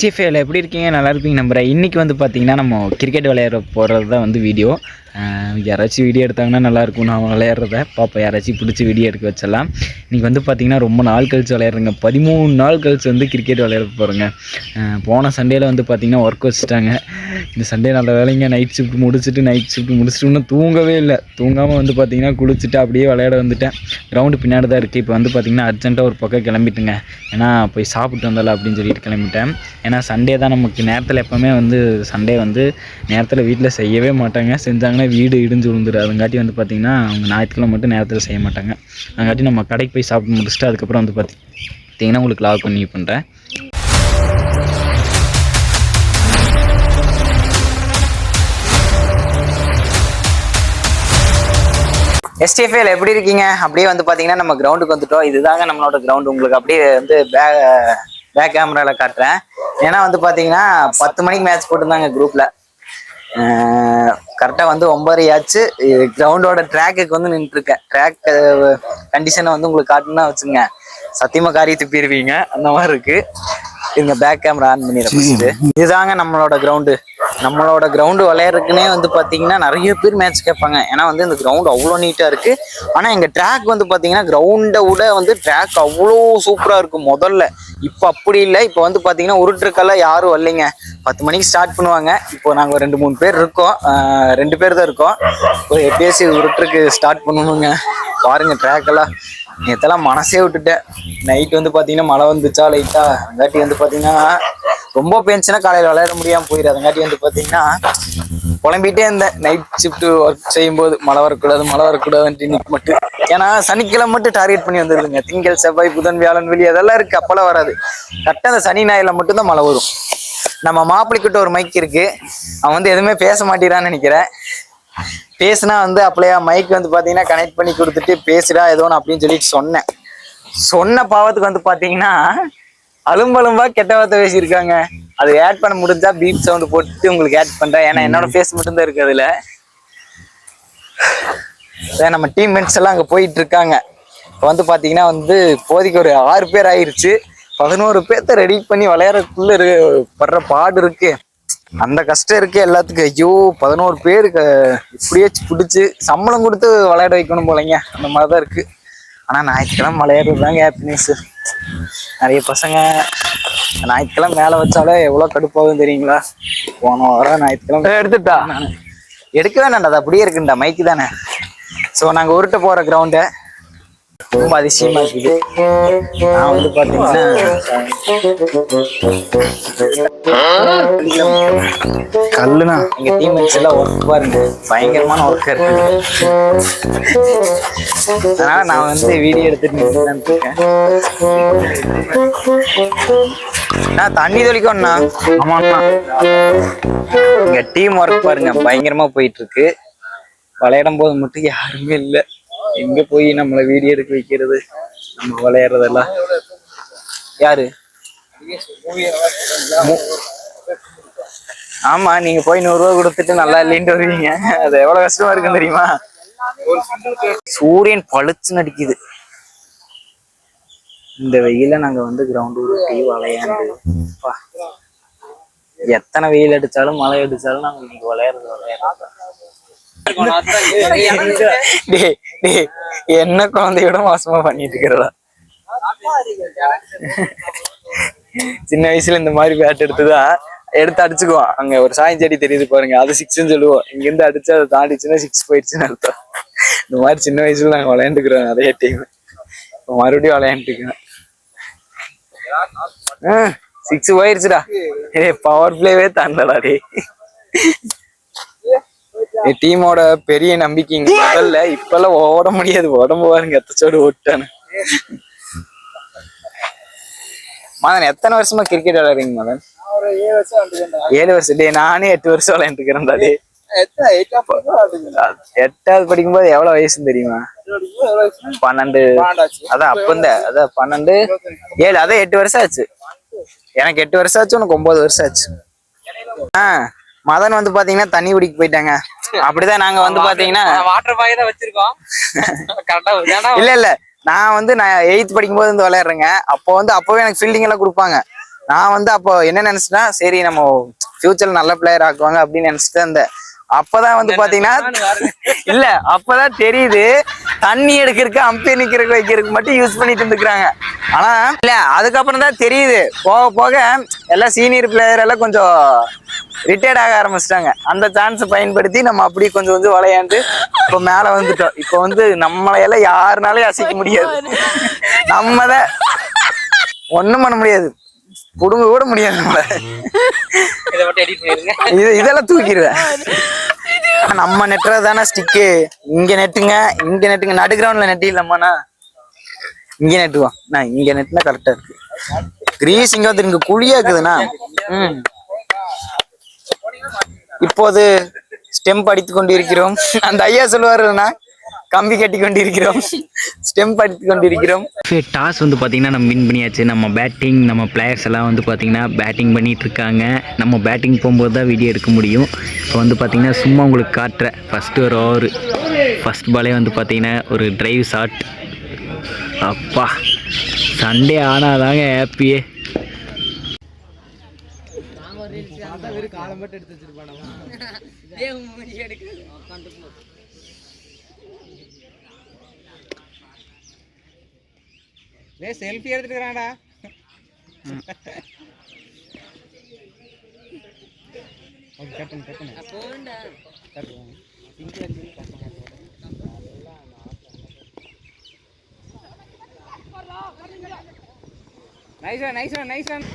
சிஎஃப்ஏல எப்படி இருக்கீங்க? நல்லா இருப்பீங்க நம்புறேன். இன்றைக்கி வந்து பார்த்தீங்கன்னா நம்ம கிரிக்கெட் விளையாட போகிறது தான் வந்து வீடியோ. யாராச்சும் வீடியோ எடுத்தாங்கன்னா நல்லாயிருக்கும். நான் விளையாடுறத பார்ப்போம். யாராச்சும் பிடிச்சி வீடியோ எடுக்க வச்சிடலாம். இன்றைக்கி வந்து பார்த்திங்கன்னா ரொம்ப நாள் கழிச்சு விளையாடுறேங்க. 13 நாள் கழிச்சு வந்து கிரிக்கெட் விளையாட போகிறேங்க. போன சண்டேயில் வந்து பார்த்திங்கன்னா ஒர்க் வச்சுட்டாங்க. இந்த சண்டே நல்ல வேலைங்க. நைட் ஷிஃப்ட் முடிச்சுட்டு இன்னும் தூங்கவே இல்லை. தூங்காமல் வந்து பார்த்திங்கன்னா குளிச்சுட்டு அப்படியே விளையாட வந்துட்டேன். கிரவுண்டு பின்னாடி தான் இருக்குது. இப்போ வந்து பார்த்திங்கன்னா அர்ஜென்ட்டாக ஒரு பக்கம் கிளம்பிட்டுங்க. ஏன்னா போய் சாப்பிட்டு வந்தால அப்படின்னு சொல்லிட்டு கிளம்பிட்டேன். ஏன்னா சண்டே தான் நமக்கு நேரத்தில் எப்போவுமே வந்து சண்டே வந்து நேரத்தில் வீட்டில் செய்யவே மாட்டாங்க. செஞ்சாங்கன்னா வீடு இடிஞ்சு விழுந்துடும். அதுங்காட்டி வந்து பார்த்திங்கன்னா அவங்க ஞாயிற்றுக்கிழமை மட்டும் நேரத்தில் செய்ய மாட்டாங்க. அதுங்காட்டி நம்ம கடைக்கு போய் சாப்பிட்டு முடிச்சுட்டு அதுக்கப்புறம் வந்து பார்த்திங்கன்னா உங்களுக்கு லாக் பண்ணி பண்ணுறேன். எஸ்டிஎஃப்ஏல எப்படி இருக்கீங்க? அப்படியே வந்து பார்த்தீங்கன்னா நம்ம கிரவுண்டுக்கு வந்துட்டோம். இதுதாங்க நம்மளோட கிரவுண்டு. உங்களுக்கு அப்படியே வந்து பேக் கேமராவில் காட்டுறேன். ஏன்னா வந்து பார்த்தீங்கன்னா 10 மணிக்கு மேட்ச் போட்டுருந்தாங்க குரூப்பில். கரெக்டாக வந்து 9:30 ஆச்சு. கிரவுண்டோட ட்ராக்குக்கு வந்து நின்றுருக்கேன். ட்ராக் கண்டிஷனை வந்து உங்களுக்கு காட்டுன்னா வச்சுங்க, சத்தியமாக காரி துப்பிடுவீங்க. அந்த மாதிரி இருக்குது. இங்க பேக் கேமரா ஆன் பண்ணிடுறேன். இதுதாங்க நம்மளோட கிரவுண்டு. நம்மளோட கிரவுண்டு விளையாடுறதுக்குன்னே வந்து பார்த்தீங்கன்னா நிறைய பேர் மேட்ச் கேட்பாங்க. ஏன்னா வந்து இந்த கிரவுண்டு அவ்வளோ நீட்டாக இருக்குது. ஆனால் எங்கள் ட்ராக் வந்து பார்த்தீங்கன்னா கிரவுண்டை விட வந்து ட்ராக் அவ்வளோ சூப்பராக இருக்கும் முதல்ல. இப்போ அப்படி இல்லை. இப்போ வந்து பார்த்தீங்கன்னா உருட்டுருக்கெல்லாம் யாரும் வரலைங்க. 10 மணிக்கு ஸ்டார்ட் பண்ணுவாங்க. இப்போ நாங்கள் 2-3 பேர் இருக்கோம். 2 பேர் தான் இருக்கோம். இப்போ எப்படியாச்சும் உருட்டுருக்கு ஸ்டார்ட் பண்ணணுங்க. பாருங்கள் ட்ராக்கெல்லாம் நேற்றெல்லாம் மனசே விட்டுட்டேன். நைட் வந்து பார்த்தீங்கன்னா மழை வந்துச்சா லைட்டாக. அங்காட்டி வந்து பார்த்தீங்கன்னா ரொம்ப பேஞ்சுன்னா காலையில் விளையாட முடியாமல் போயிடுது. அதுங்காட்டி வந்து பார்த்தீங்கன்னா புலம்பிகிட்டே இருந்தேன். நைட் ஷிஃப்ட்டு ஒர்க் செய்யும்போது மழை வரக்கூடாதுன்ட்டு இன்னைக்கு மட்டும். ஏன்னா சனிக்கிழமை மட்டும் டார்கெட் பண்ணி வந்துடுதுங்க. திங்கள், செவ்வாய், புதன், வியாழன், வெள்ளி அதெல்லாம் இருக்குது. அப்போல்லாம் வராது. கரெக்டாக அந்த சனி ஞாயிறில் மட்டும்தான் மழை வரும். நம்ம மாப்பிள்ளைக்கிட்ட ஒரு மைக் இருக்குது. அவன் வந்து எதுவுமே பேச மாட்டேறான்னு நினைக்கிறேன். பேசுனா வந்து அப்படியே மைக் வந்து பார்த்தீங்கன்னா கனெக்ட் பண்ணி கொடுத்துட்டு பேசுடா ஏதோன்னு அப்படின்னு சொல்லிட்டு சொன்ன பாவத்துக்கு வந்து பார்த்தீங்கன்னா அலும்பலும்பா கெட்ட வார்த்தை பேசியிருக்காங்க. அது ஆட் பண்ண முடிஞ்சா பீப் சவுண்டு போட்டு உங்களுக்கு ஆட் பண்ணுறேன். ஏன்னா என்னோட ஃபேஸ் மட்டும்தான் இருக்குது அதில். நம்ம டீம்மேட்ஸ் எல்லாம் அங்கே போயிட்டு இருக்காங்க. இப்போ வந்து பார்த்தீங்கன்னா வந்து இப்போதைக்கு ஒரு 6 பேர் ஆயிடுச்சு. 11 பேர்த்த ரெடி பண்ணி விளையாடுறதுக்குள்ள படுற பாடு இருக்கு. அந்த கஷ்டம் இருக்கு எல்லாத்துக்கும். ஐயோ 11 பேருக்கு இப்படியே பிடிச்சி சம்பளம் கொடுத்து விளையாட வைக்கணும் போலங்க. அந்த மாதிரிதான் இருக்கு. ஆனா ஞாயிற்றுக்கிழமை விளையாடுறது தாங்க ஹாப்பினஸ். நிறைய பசங்க ஞாயிற்றுக்கிழமை மேலே வச்சாலே எவ்வளோ கடுப்பாகும் தெரியுங்களா? போன வாரம் ஞாயிற்றுக்கிழமை எடுத்துட்டா எடுக்க வேணாண்டா. அது அப்படியே இருக்குண்டா மைக்கு தானே. ஸோ நாங்கள் உருட்ட போகிற கிரவுண்டை ரொம்ப அதிசயமா இருக்குது. நான் வந்து பாத்தீங்கன்னா கல்லுனா எங்க டீம்மேட்ஸ் எல்லாம் ஒர்க் பாருங்க, பயங்கரமான ஒர்க்கா இருக்கு. அதனால நான் வந்து வீடியோ எடுத்துட்டு இருக்கேன். நான் தண்ணி தெளிக்கணும்ண்ணா. ஆமாண்ணா. எங்க டீம் ஒர்க் பாருங்க பயங்கரமா போயிட்டு இருக்கு. விளையாடும் போது மட்டும் யாருமே இல்லை. எங்க போய் நம்மள வீடியோ எடுக்க வைக்கிறது? நம்ம விளையாடுறதெல்லாம் யாரு? ஆமா, நீங்க போய் 100 ரூபா கொடுத்துட்டு நல்லா இல்லைன்ட்டு வருவீங்க. அது எவ்வளவு கஷ்டமா இருக்குன்னு தெரியுமா? சூரியன் பளிச்சுன்னு அடிக்குது. இந்த வெயில நாங்க வந்து கிரவுண்ட் உருட்டி விளையாண்டு எத்தனை வெயில் அடிச்சாலும் மழை அடிச்சாலும் நாங்க இன்னைக்கு விளையாடுறது. என்ன குழந்தையோட மோசமா பண்ணிட்டு இருக்கிறதா? சின்ன வயசுல இந்த மாதிரி பேட் எடுத்துதான் எடுத்து அடிச்சுக்குவோம். அங்க ஒரு சாயம் செடி தெரியுது பாருங்க, அது 6ன்னு சொல்லுவோம். இங்க இருந்து அடிச்சு அதை தாண்டிச்சுன்னா 6 போயிடுச்சுன்னு அர்த்தம். இந்த மாதிரி சின்ன வயசுல நாங்க விளையாண்டுக்கிறோம் அதே டைம். மறுபடியும் விளையாண்டுக்கிறேன். 6 போயிடுச்சுடா. பவர் பிளேவே தாண்டடா. டீமோட பெரிய நம்பிக்கைங்க முதல்ல. இப்பெல்லாம் ஓட முடியாது. உடம்பு பாருங்க எத்தச்சோடு ஓட்டானு. மதன் எத்தனை வருஷமா கிரிக்கெட் விளையாடுறீங்க மதன்? 7 வருஷம். நானே 8 வருஷம் விளையாண்டுக்கிறேன்டா. 8வது படிக்கும்போது எவ்வளவு வயசுன்னு தெரியுமா? 12. அதான் அப்ப அதான் 12 7 அதான் 8 வருஷம் ஆச்சு. எனக்கு 8 வருஷம் ஆச்சு, உனக்கு 9 வருஷம் ஆச்சு. மதன் வந்து பாத்தீங்கன்னா தண்ணி குடிக்க போயிட்டாங்க. அப்படிதான் நாங்க வந்து பாத்தீங்கன்னா வாட்டர் பாய் தான் வச்சிருக்கோம். இல்ல நான் வந்து 8th படிக்கும்போது வந்து விளையாடுறேங்க. அப்போ வந்து அப்பவே எனக்கு ஃபீல்டிங் எல்லாம் கொடுப்பாங்க. நான் வந்து அப்போ என்ன நினைச்சிட்டா, சரி நம்ம ஃபியூச்சர்ல நல்ல பிளேயர் ஆக்குவாங்க அப்படின்னு நினைச்சிட்டு இருந்தேன். அப்பதான் வந்து பாத்தீங்கன்னா இல்ல அப்பதான் தெரியுது தண்ணி எடுக்கிறதுக்கு அம்பையர் நிக்கிறதுக்கு வைக்கிறதுக்கு மட்டும் யூஸ் பண்ணிட்டு இருந்துக்கிறாங்க. ஆனா இல்ல அதுக்கப்புறம் தான் தெரியுது, போக போக எல்லாம் சீனியர் பிளேயர் எல்லாம் கொஞ்சம் ரிட்டையர்ட் ஆக ஆரம்பிச்சிட்டாங்க. அந்த சான்ஸை பயன்படுத்தி நம்ம அப்படி கொஞ்சம் கொஞ்சம் விளையாண்டு இப்போ மேல வந்துட்டோம். இப்போ வந்து நம்மளையெல்லாம் யாருனாலையும் அசைக்க முடியாது. நம்மதான் ஒண்ணும் பண்ண முடியாது, புடுங்க கூட முடியாது நம்மள. இதெல்லாம் தூக்கிடுவேன். நம்ம நெட்டுறது தானே ஸ்டிக்கு. இங்க நெட்டுங்க, இங்க நெட்டுங்க, நடு கிரவுண்ட்ல நெட்டி இல்லம்மாண்ணா, இங்க நெட்டுவோம். நான் இங்க நெட்டுனா கரெக்டா இருக்கு. கிரீஸ் இங்க வந்து இங்க குழியா இருக்குதுண்ணா. இப்போது ஸ்டெம்ப் அடித்துக் கொண்டிருக்கிறோம். அந்த ஐயா சொல்லுவாருன்னா, கம்பி கட்டி கொண்டிருக்கிறோம், ஸ்டெம்ப் அடித்து கொண்டிருக்கிறோம். டாஸ் வந்து பார்த்தீங்கன்னா நம்ம வின் பண்ணியாச்சு. நம்ம பேட்டிங், நம்ம பிளேயர்ஸ் எல்லாம் வந்து பார்த்தீங்கன்னா பேட்டிங் பண்ணிகிட்டு இருக்காங்க. நம்ம பேட்டிங் போகும்போது தான் வீடியோ எடுக்க முடியும். இப்போ வந்து பார்த்தீங்கன்னா சும்மா உங்களுக்கு காட்டுறேன். ஃபஸ்ட்டு ஒரு ஓவர், ஃபஸ்ட் பாலே வந்து பார்த்தீங்கன்னா ஒரு டிரைவ் ஷாட். அப்பா சண்டே ஆனாதாங்க ஹாப்பியே. செல்ஃபி எடுத்துக்கிறான்டா. Nice run.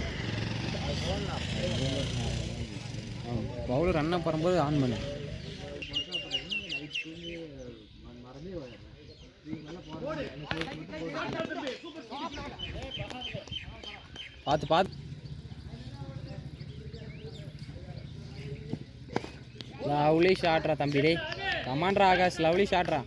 பவுலர் ரன்னை போகும்போது ஆன் பண்ணு. பார்த்து லவ்லி ஷாட்ரா தம்பி. டே கமாண்ட்ரா ஆகாஷ், லவ்லி ஷாட்ரா.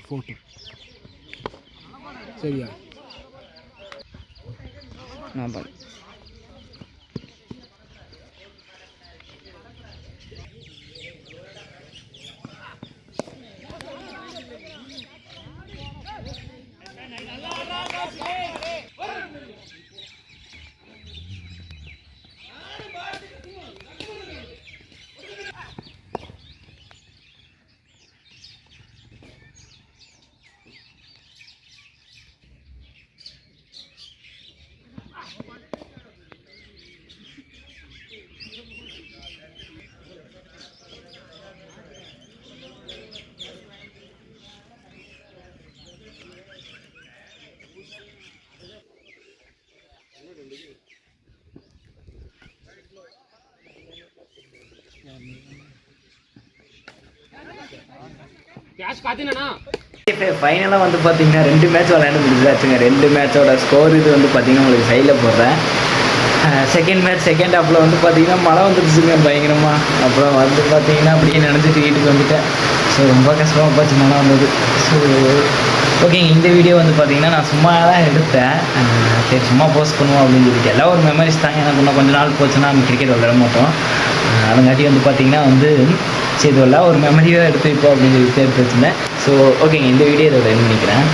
फोटो சரியா நான் பாரு. ஃபைனலாக வந்து பார்த்தீங்கன்னா 2 மேட்ச் விளையாண்டு முடிஞ்சாச்சுங்க. 2 மேட்சோட ஸ்கோர் இது வந்து பார்த்தீங்கன்னா உங்களுக்கு சைடில் போடுறேன். செகண்ட் மேட்ச் செகண்ட் ஹாஃபில் வந்து பார்த்தீங்கன்னா மழை வந்துடுச்சுங்க பயங்கரமாக. அப்புறம் வந்து பார்த்தீங்கன்னா அப்படியே நினச்சிட்டு வீட்டுக்கு வந்துட்டேன். ஸோ ரொம்ப கஷ்டமாக போச்சு மழை வந்தது. ஸோ ஓகேங்க, இந்த வீடியோ வந்து பார்த்தீங்கன்னா நான் சும்மா தான் எடுத்தேன். சரி சும்மா போஸ்ட் பண்ணுவோம் அப்படின்னு சொல்லிட்டு எல்லாம் ஒரு மெமரிஸ் தாங்க. எனக்கு இன்னும் கொஞ்சம் நாள் போச்சுன்னா நம்ம கிரிக்கெட் விளையாட மாட்டோம். அதுங்காட்டி வந்து பார்த்தீங்கன்னா வந்து சரி இதெல்லாம் ஒரு மெமரியாக எடுத்து வைப்போம் அப்படின்னு சொல்லிட்டு எடுத்து வச்சுருந்தேன். ஸோ ஓகேங்க, இந்த வீடியோ இதோட என்ன நினைக்கிறேன்.